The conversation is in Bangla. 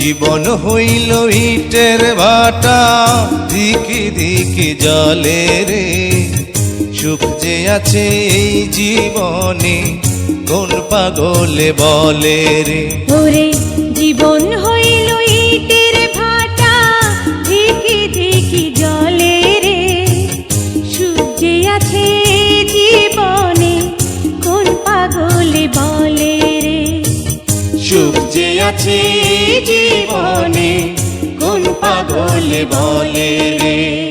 জীবন হইল ইটের ভাটা, দিকে দিকে জলে রে। সুখ যে আছে এই জীবনে, কোন পাগলে বলে রে। ওরে জীবন হইল ইটের ভাটা, দিকে দিকে জলে রে। সুখ যে আছে জীবনে, কোন পাগলে বলে রে। সুখ যে আছে জীবনে, কোন পাগলে বলে রে।